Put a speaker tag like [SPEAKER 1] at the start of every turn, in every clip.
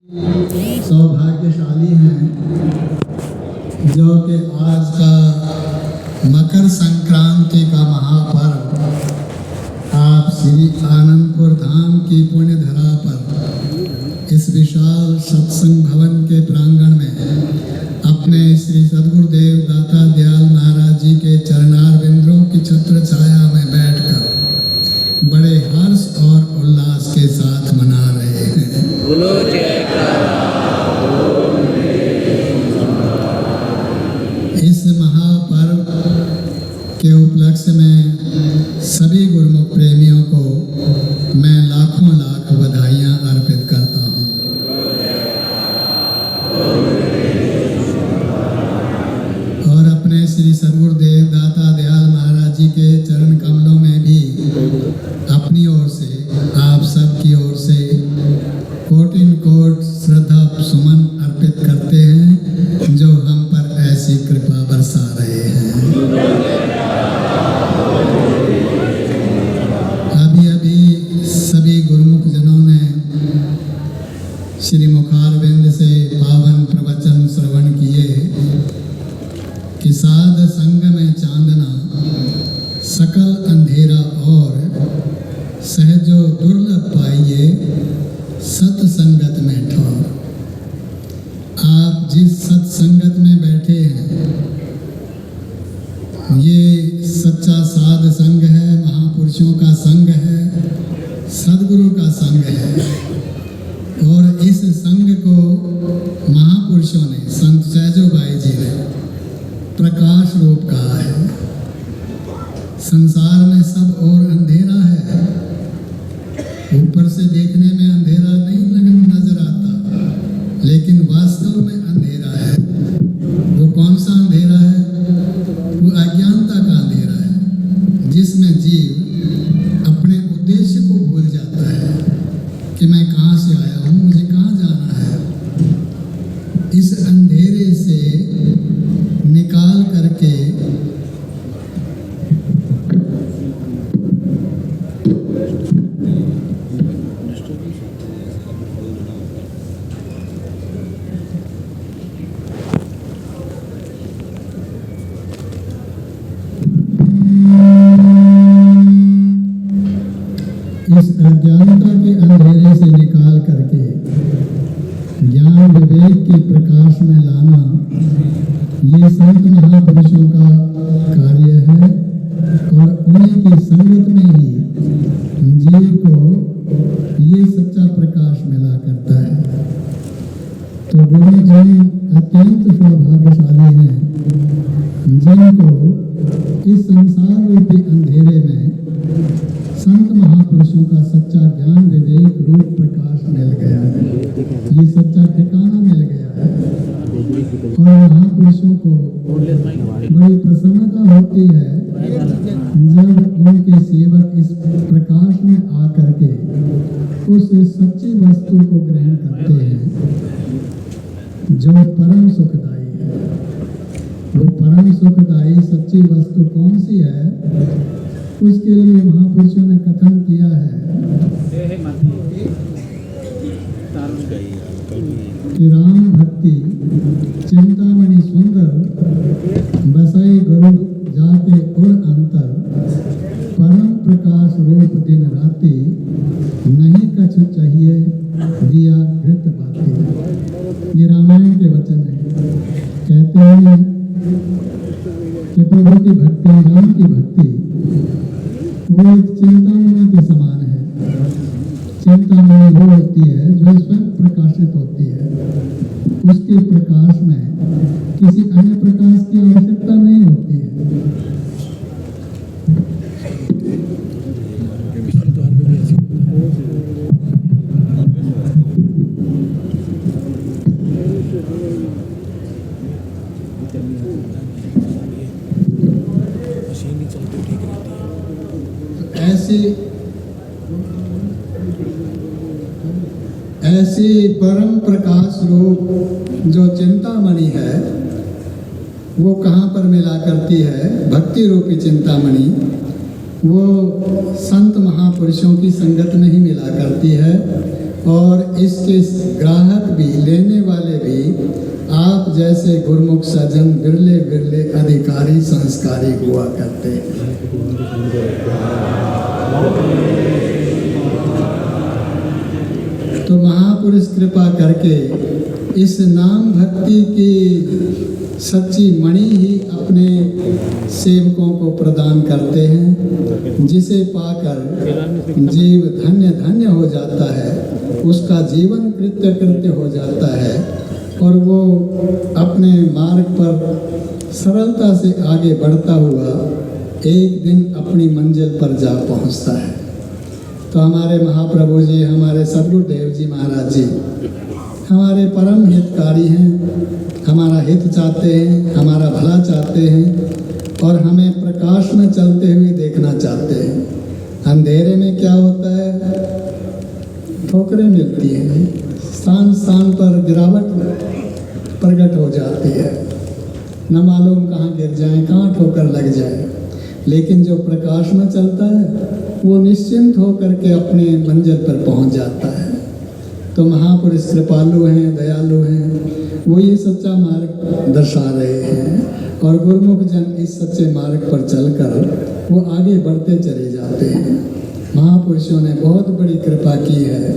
[SPEAKER 1] सौभाग्यशाली हैं जो कि आज का मकर संक्रांति का महापर्व आप श्री आनंदपुर धाम की पुण्य धरा पर इस विशाल सत्संग भवन के प्रांगण में अपने श्री सद्गुरुदेव दाता दयाल महाराज जी के चरणारविंदों की छत्र छाया में बैठकर बड़े हर्ष और उल्लास के साथ मना रहे हैं।
[SPEAKER 2] बोलो जयकारा।
[SPEAKER 1] इस महापर्व के उपलक्ष्य में सभी गुरुमुख प्रेमियों को मैं लाखों लाख बधाइयां अर्पित करता हूं। और अपने श्री सद्गुरुदेव दाता दयाल महाराज जी के चरण कमलों में भी अपनी ओर से आप सब की ओर से कोटिन कोट श्रद्धा सुमन अर्पित करते हैं जो हम पर ऐसी कृपा बरसा रहे हैं। अभी सभी गुरुमुख जनों ने श्री मुखारविंद से पावन प्रवचन श्रवण किए कि साध संग में चांदना सकल अंधेरा और सहजो दुर्लभ पाइए सत्संगत में ठौर। आप जिस सत्संगत में बैठे हैं ये सच्चा साध संग है, महापुरुषों का संग है, सद्गुरु का संग है। और इस संग को महापुरुषों ने, संत सहजोबाई जी ने प्रकाश रूप कहा है। संसार में सब और अंधेरा है, ऊपर से देखने में अंधेरा नहीं नजर आता, लेकिन वास्तव में अंधेरा है। वो कौन सा अंधेरा है? वो अज्ञानता का अंधेरा है, जिसमें जीव अपने उद्देश्य को भूल जाता है कि मैं कहाँ से आया हूँ, मुझे कहाँ जाना है। इस अंधेरे से निकाल करके इस अज्ञानता के अंधेरे से निकाल करके ज्ञान विवेक के प्रकाश में लाना, ये संत महापुरुषों का कार्य है। और उन्हीं की संगत में ही जीव को ये सच्चा प्रकाश मिला करता है। तो गुरु जी अत्यंत सौभाग्यशाली हैं जिनको इस संसार रूपी अंधेरे में संत महापुरुषों का सच्चा ज्ञान विवेक रूप प्रकाश मिल गया है। ये सच्चा ठिकाना मिल गया है। और महापुरुषों को बड़ी प्रसन्नता होती है जब उनके सेवक इस प्रकाश में आकर के उस सच्ची वस्तु को ग्रहण करते हैं जो परम सुखदायी है। वो परम सुखदायी सच्ची वस्तु कौन सी है, उसके लिए महापुरुषों ने कथन किया है कि राम भक्ति चिंतामणि सुंदर बसई गुरु जाके उर अंतर परम प्रकाश रूप दिन राति नहीं कछु चाहिए दिया घृत बाती। ये रामायण के वचन है। कहते हैं कि प्रभु की भक्ति, राम की भक्ति वो एक चिंतामणि के समान है। चिंतामणि वो होती है जो स्वयं प्रकाशित होती है। उसके प्रकाश में किसी अन्य प्रकाश की आवश्यकता नहीं होती है। ऐसी परम प्रकाश रूप जो चिंतामणि है वो कहाँ पर मिला करती है? भक्ति रूपी चिंतामणि वो संत महापुरुषों की संगत में ही मिला करती है। और इसके ग्राहक भी, लेने वाले भी आप जैसे गुरुमुख सज्जन बिरले बिरले अधिकारी संस्कारी हुआ करते हैं। तो महापुरुष कृपा करके इस नाम भक्ति की सच्ची मणि ही अपने सेवकों को प्रदान करते हैं, जिसे पाकर जीव धन्य धन्य हो जाता है, उसका जीवन कृत्य कृत्य हो जाता है और वो अपने मार्ग पर सरलता से आगे बढ़ता हुआ एक दिन अपनी मंजिल पर जा पहुंचता है। तो हमारे महाप्रभु जी, हमारे सद्गुरुदेव जी महाराज जी हमारे परम हितकारी हैं, हमारा हित चाहते हैं, हमारा भला चाहते हैं और हमें प्रकाश में चलते हुए देखना चाहते हैं। अंधेरे में क्या होता है, ठोकरें मिलती हैं, स्थान स्थान पर गिरावट प्रकट हो जाती है, न मालूम कहाँ गिर जाए, कहाँ ठोकर लग जाए। लेकिन जो प्रकाश में चलता है वो निश्चिंत होकर के अपने मंजिल पर पहुंच जाता है। तो महापुरुष कृपालु हैं, दयालु हैं, वो ये सच्चा मार्ग दर्शा रहे हैं और गुरुमुख जन इस सच्चे मार्ग पर चलकर वो आगे बढ़ते चले जाते हैं। महापुरुषों ने बहुत बड़ी कृपा की है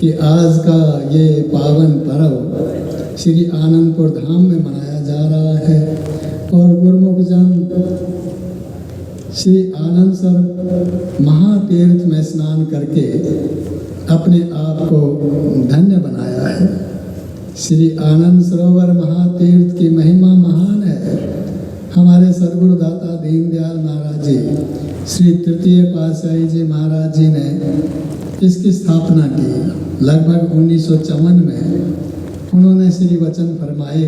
[SPEAKER 1] कि आज का ये पावन पर्व श्री आनंदपुर धाम में मनाया जा रहा है और गुरुमुख जन श्री आनंदसर महातीर्थ में स्नान करके अपने आप को धन्य बनाया है। श्री आनंद सरोवर महातीर्थ की महिमा महान है। हमारे सद्गुरुदाता दीनदयाल महाराज जी, श्री तृतीय पातशाही जी महाराज जी ने इसकी स्थापना की। लगभग 1954 में उन्होंने श्री वचन फरमाए।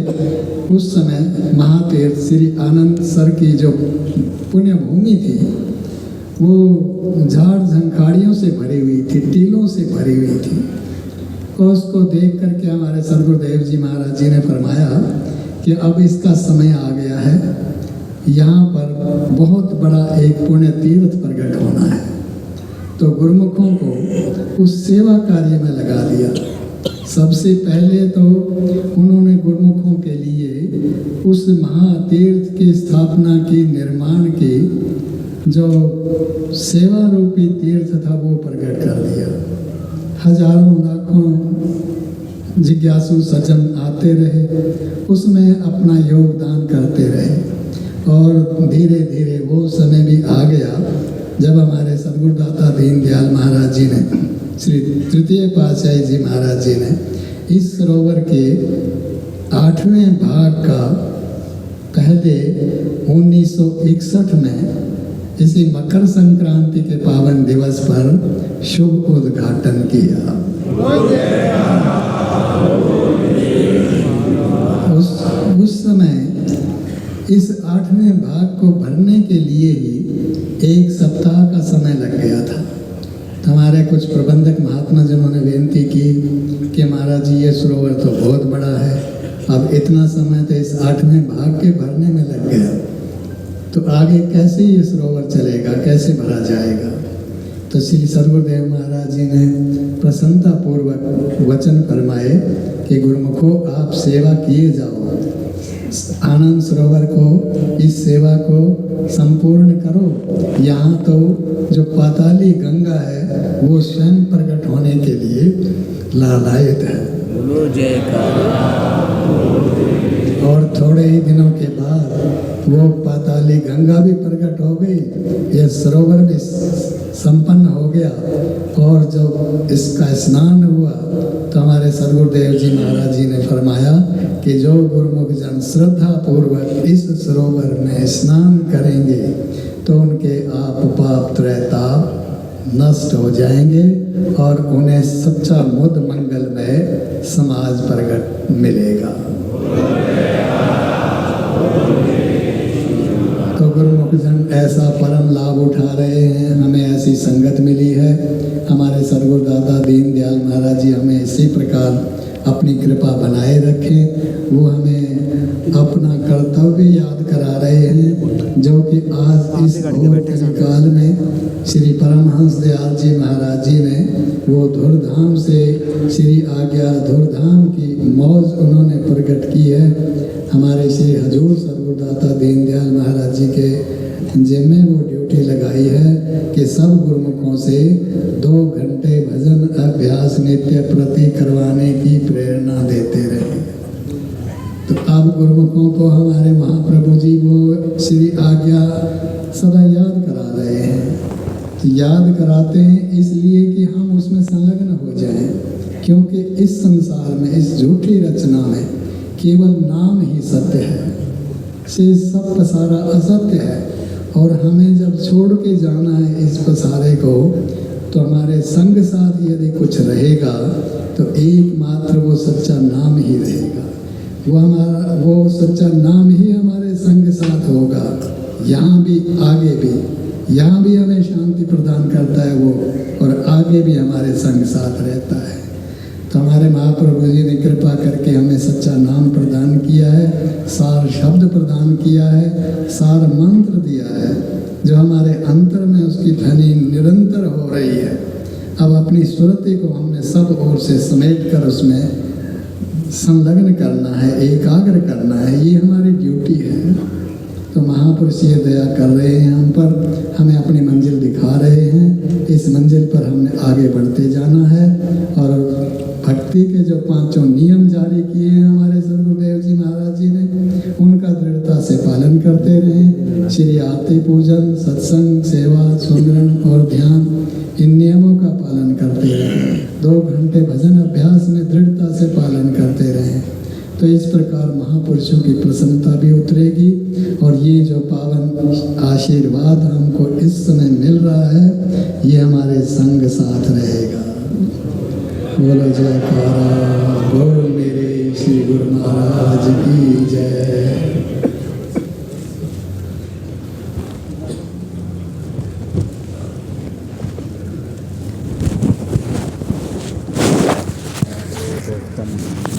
[SPEAKER 1] उस समय महातीर्थ श्री आनंद सर की जो पुण्य भूमि थी वो झाड़ झंखाड़ियों से भरी हुई थी, टीलों से भरी हुई थी। और उसको देख करके हमारे सद्गुरुदेव जी महाराज जी ने फरमाया कि अब इसका समय आ गया है, यहाँ पर बहुत बड़ा एक पुण्य तीर्थ प्रकट होना है। तो गुरुमुखों को उस सेवा कार्य में लगा दिया। सबसे पहले तो उन्होंने गुरुमुखों के लिए उस महातीर्थ की स्थापना की, निर्माण की, जो सेवा रूपी तीर्थ था वो प्रकट कर दिया। हजारों लाखों जिज्ञासु सज्जन आते रहे, उसमें अपना योगदान करते रहे और धीरे धीरे वो समय भी आ गया जब हमारे सद्गुरुदाता दीनदयाल महाराज जी ने, श्री तृतीय पातशाही जी महाराज जी ने इस सरोवर के 8वें भाग का पहले 1961 में इसी मकर संक्रांति के पावन दिवस पर शुभ उद्घाटन किया। उस समय इस 8वें भाग को भरने के लिए ही 1 सप्ताह का समय लग गया था। हमारे कुछ प्रबंधक महात्मा जिन्होंने बेनती की कि महाराज जी ये सरोवर तो बहुत बड़ा है, अब इतना समय तो इस 8वें भाग के भरने में लग गया, तो आगे कैसे ये सरोवर चलेगा, कैसे भरा जाएगा। तो श्री सद्गुरुदेव महाराज जी ने प्रसन्नता पूर्वक वचन फरमाए कि गुरुमुखो आप सेवा किए जाओ, आनंद सरोवर को, इस सेवा को संपूर्ण करो। यहाँ तो जो पाताली गंगा है वो स्वयं प्रकट होने के लिए लालायित है। और थोड़े ही दिनों के बाद वो पाताली गंगा भी प्रकट हो गई, यह सरोवर भी संपन्न हो गया। और जब इसका स्नान हुआ तो हमारे सद्गुरुदेव जी महाराज जी ने फरमाया कि जो गुरुमुख जन श्रद्धा पूर्वक इस सरोवर में स्नान करेंगे तो उनके आप पाप त्रैताप नष्ट हो जाएंगे और उन्हें सच्चा मुद मंगलमय समाज प्रगट मिलेगा। तो गुरुमुख जन ऐसा परम लाभ उठा रहे हैं, हमें ऐसी संगत मिली है। हमारे सद्गुरुदाता दीनदयाल महाराज जी हमें इसी प्रकार अपनी कृपा बनाए रखें। वो हमें अपना कर्तव्य याद करा रहे हैं, जो कि आज इस घोर कलिकाल में श्री परमहंस दयाल जी महाराज जी ने वो धूमधाम से श्री आज्ञा धूमधाम की मौज उन्होंने प्रकट की है। हमारे श्री हजूर सर्वदाता दीनदयाल महाराज जी के जिम्मे वो ड्यूटी लगाई है कि सब गुरुमुखों से 2 घंटे भजन अभ्यास नित्य प्रति करवाने की प्रेरणा देते रहे। तो अब गुरुमुखों को हमारे महाप्रभु जी वो श्री आज्ञा सदा याद करा रहे हैं। याद कराते हैं इसलिए कि हम उसमें संलग्न हो जाएं, क्योंकि इस संसार में, इस झूठी रचना में केवल नाम ही सत्य है, से सब पसारा असत्य है। और हमें जब छोड़ के जाना है इस पसारे को, तो हमारे संग साथ यदि कुछ रहेगा तो एकमात्र वो सच्चा नाम ही रहेगा। वो सच्चा नाम ही हमारे संग साथ होगा, यहाँ भी आगे भी। यहाँ भी हमें शांति प्रदान करता है वो, और आगे भी हमारे संग साथ रहता है। तो हमारे महाप्रभु जी ने कृपा करके हमें सच्चा नाम प्रदान किया है, सार शब्द प्रदान किया है, सार मंत्र दिया है, जो हमारे अंतर में उसकी ध्वनि निरंतर हो रही है। अब अपनी सुरति को हमने सब ओर से समेट कर उसमें संलग्न करना है, एकाग्र करना है। ये हमारी ड्यूटी है। तो महापुरुष ये दया कर रहे हैं हम पर, हमें अपनी मंजिल दिखा रहे हैं। इस मंजिल पर हमने आगे बढ़ते जाना है, और भक्ति के जो 5 नियम जारी किए हैं हमारे सदगुरुदेव जी महाराज जी ने, उनका दृढ़ता से पालन करते रहें। श्री आरती पूजन, सत्संग, सेवा, सुमिरन और ध्यान, इन नियमों का पालन करते रहें। 2 घंटे भजन अभ्यास में दृढ़ता से पालन करते रहें। तो इस प्रकार महापुरुषों की प्रसन्नता भी उतरेगी, और ये जो पावन आशीर्वाद हमको इस समय मिल रहा है, ये हमारे संग साथ रहेगा। बोलो जयकारा, बोल मेरे श्री गुरु महाराज की जय।
[SPEAKER 3] कीर्तन